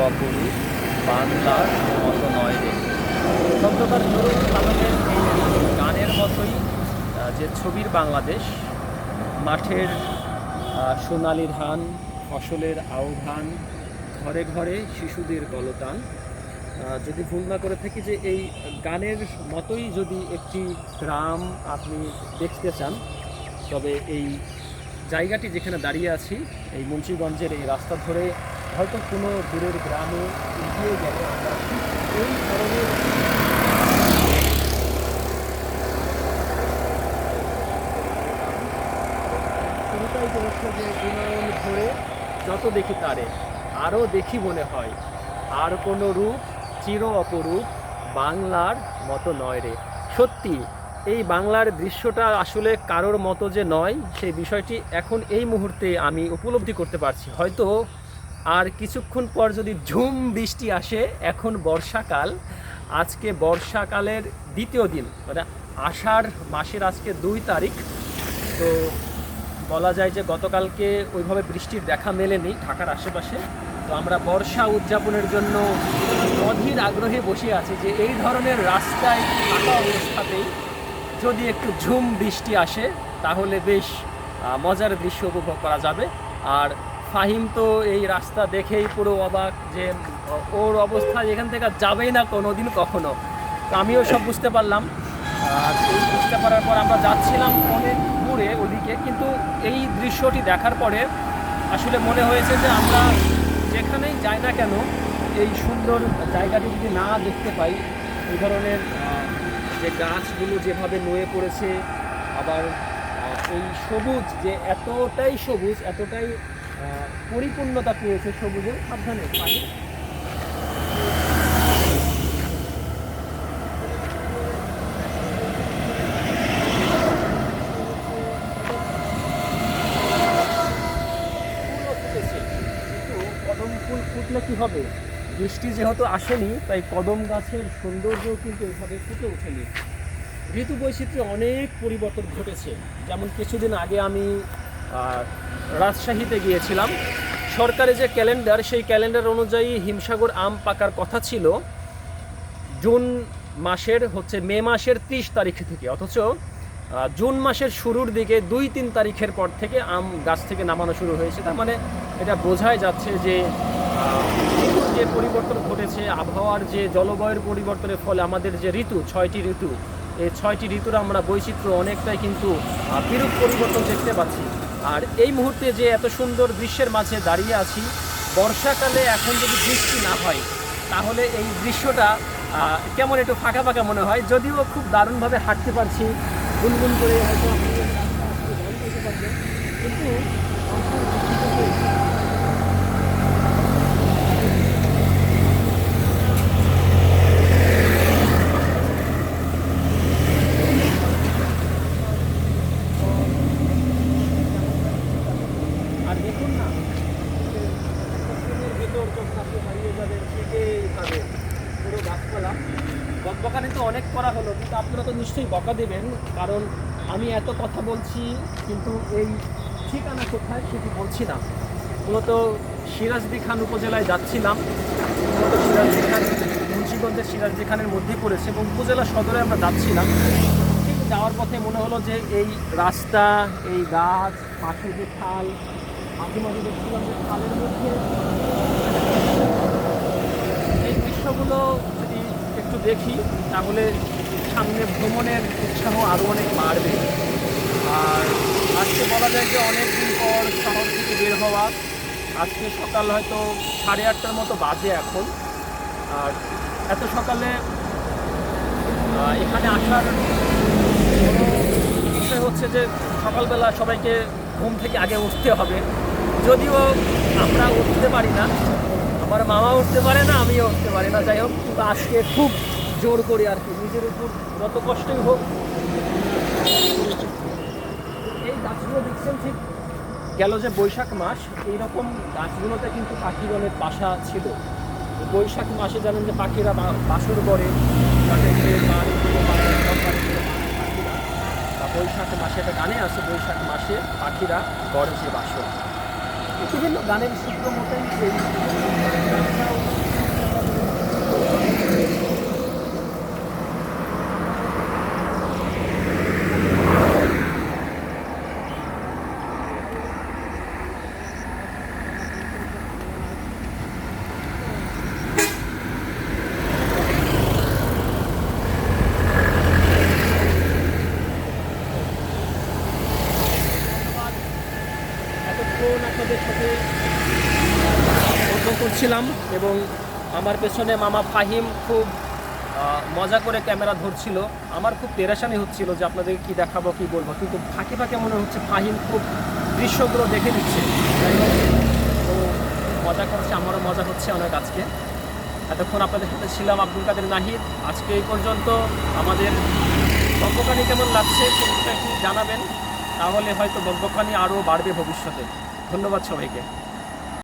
অপরূপ বাংলার মতো নয় রে। শব্দকার নুরুল আলমের এই গানের মতোই যে ছবির বাংলাদেশ, মাঠের সোনালি ধান, ফসলের আহ্বান, ঘরে ঘরে শিশুদের কলতান। যদি ভুল না করে থাকি যে এই গানের মতোই যদি একটি গ্রাম আপনি দেখতে চান, তবে এই জায়গাটি যেখানে দাঁড়িয়ে আছি, এই মুন্সিগঞ্জের এই রাস্তা ধরে হয়তো কোনো দূরের গ্রামে এগিয়ে গেলে আমরা ঠিক এই ধরনের শুরুটাই তো হচ্ছে যে উন্নয়ন ধরে যত দেখি তারে আরও দেখি মনে হয়, আর কোনো রূপ চির অপরূপ বাংলার মতো নয় রে। সত্যি এই বাংলার দৃশ্যটা আসলে কারোর মতো যে নয়, সেই বিষয়টি এখন এই মুহূর্তে আমি উপলব্ধি করতে পারছি। হয়তো আর কিছুক্ষণ পর যদি ঝুম বৃষ্টি আসে, এখন বর্ষাকাল, আজকে বর্ষাকালের দ্বিতীয় দিন, মানে আষাঢ় মাসের আজকে 2 তারিখ। তো বলা যায় যে গতকালকে ওইভাবে বৃষ্টির দেখা মেলেনি ঢাকার আশেপাশে। তো আমরা বর্ষা উদযাপনের জন্য অধীর আগ্রহে বসে আছি যে এই ধরনের রাস্তায় থাকা অবস্থাতেই যদি একটু ঝুম বৃষ্টি আসে তাহলে বেশ মজার দৃশ্য উপভোগ করা যাবে। আর ফাহিম তো এই রাস্তা দেখেই পুরো অবাক যে ওর অবস্থা এখান থেকে যাবেই না কোনো দিন কখনো। তো আমিও সব বুঝতে পারলাম। আর এই বুঝতে পারার পর আমরা যাচ্ছিলাম অনেক দূরে ওদিকে, কিন্তু এই দৃশ্যটি দেখার পরে আসলে মনে হয়েছে যে আমরা যেখানেই যাই না কেন এই সুন্দর জায়গাটি যদি না দেখতে পাই, এই ধরনের যে গাছগুলো যেভাবে নুয়ে পড়েছে, আবার এই সবুজ যে এতটাই সবুজ, এতটাই পরিপূর্ণতা পেয়েছে সবুজের, সাবধানে পানি কদম ফুল ফুটলে কি হবে, বৃষ্টি যেহেতু আসেনি তাই কদম গাছের সৌন্দর্য কিন্তু এভাবে ফুটে ওঠেনি। ঋতু বৈচিত্র্যে অনেক পরিবর্তন ঘটেছে। যেমন কিছুদিন আগে আমি রাজশাহীতে গিয়েছিলাম, সরকারি যে ক্যালেন্ডার, সেই ক্যালেন্ডার অনুযায়ী হিমসাগর আম পাকার কথা ছিল জুন মাসের মে মাসের 30 তারিখ থেকে, অথচ জুন মাসের শুরুর দিকে 2-3 তারিখের পর থেকে আম গাছ থেকে নামানো শুরু হয়েছে। তার মানে এটা বোঝাই যাচ্ছে যে যে পরিবর্তন ঘটেছে, আবহাওয়ার যে জলবায়ুর পরিবর্তনের ফলে আমাদের যে ঋতু, 6টি ঋতু, এই 6টি ঋতুর আমরা বৈচিত্র্য অনেকটাই কিন্তু বিরূপ পরিবর্তন দেখতে পাচ্ছি। আর এই মুহূর্তে যে এত সুন্দর দৃশ্যের মাঝে দাঁড়িয়ে আছি, বর্ষাকালে এখন যদি বৃষ্টি না হয় তাহলে এই দৃশ্যটা কেমন একটু ফাঁকা ফাঁকা মনে হয়। যদিও খুব দারুণভাবে হাঁটতে পারছি, গুনগুন করে হয়তো আপনি পারবেন, কিন্তু আর দেখুন না, ভেতর চোখ থাকতে হারিয়ে যাবে, এইভাবে পুরো গাছপালা। বকবকানি তো অনেক করা হলো, কিন্তু আপনারা তো নিশ্চয়ই বকা দেবেন, কারণ আমি এত কথা বলছি কিন্তু এই ঠিকানা কোথায় সেটি বলছি না। মূলত সিরাজদি খান উপজেলায় যাচ্ছিলাম, মূলত সিরাজদি খান মুন্সিগঞ্জের সিরাজদি খানের মধ্যেই পড়েছে এবং উপজেলা সদরে আমরা যাচ্ছিলাম। ঠিক যাওয়ার পথে মনে হলো যে এই রাস্তা, এই গাছ, পাশে যে খাল, মাঝে মাঝে দেখছিলাম যে খালের মধ্যে এই দৃশ্যগুলো যদি একটু দেখি তাহলে সামনে ভ্রমণের উৎসাহ আরও অনেক বাড়বে। আর আজকে বলা যায় যে অনেক দিন পর শহর থেকে বের হওয়া, আজকে সকাল হয়তো 8:30টার মতো বাজে এখন। আর এত সকালে এখানে আসার বিষয় হচ্ছে যে সকালবেলা সবাইকে ঘুম থেকে আগে উঠতে হবে, যদিও আমরা উঠতে পারি না, আমার মামা উঠতে পারে না, আমিও উঠতে পারি না। যাই হোক, কিন্তু আজকে খুব জোর করে আর কি, নিজের উপর যত কষ্টই হোক। এই গাছগুলো দেখছেন, ঠিক গেল যে বৈশাখ মাস, এইরকম গাছগুলোতে কিন্তু পাখির অনেক বাসা ছিল। বৈশাখ মাসে জানেন যে পাখিরা বাসর করে, বৈশাখ মাসে একটা গানে আছে, বৈশাখ মাসে পাখিরা গড়ে যে বাসর। বিভিন্ন গানের সূত্র মতোই এই এতক্ষণ আপনাদের সাথে গল্প করছিলাম এবং আমার পেছনে মামা ফাহিম খুব মজা করে ক্যামেরা ধরছিল। আমার খুব পেরেশানি হচ্ছিল যে আপনাদের কি দেখাবো কি বলবো, কিন্তু ফাঁকে ফাঁকে মনে হচ্ছে ফাহিম খুব দৃশ্যগুলো দেখে দিচ্ছে। যাই হোক, তো মজা করছে, আমারও মজা হচ্ছে অনেক আজকে। এতক্ষণ আপনাদের সাথে ছিলাম আব্দুল কাদের নাহিদ। আজকে এই পর্যন্ত। আমাদের বকবকানি কেমন লাগছে সেটা একটু জানাবেন, তাহলে হয়তো বকবকানি আরও বাড়বে ভবিষ্যতে। ধন্যবাদ সবাইকে।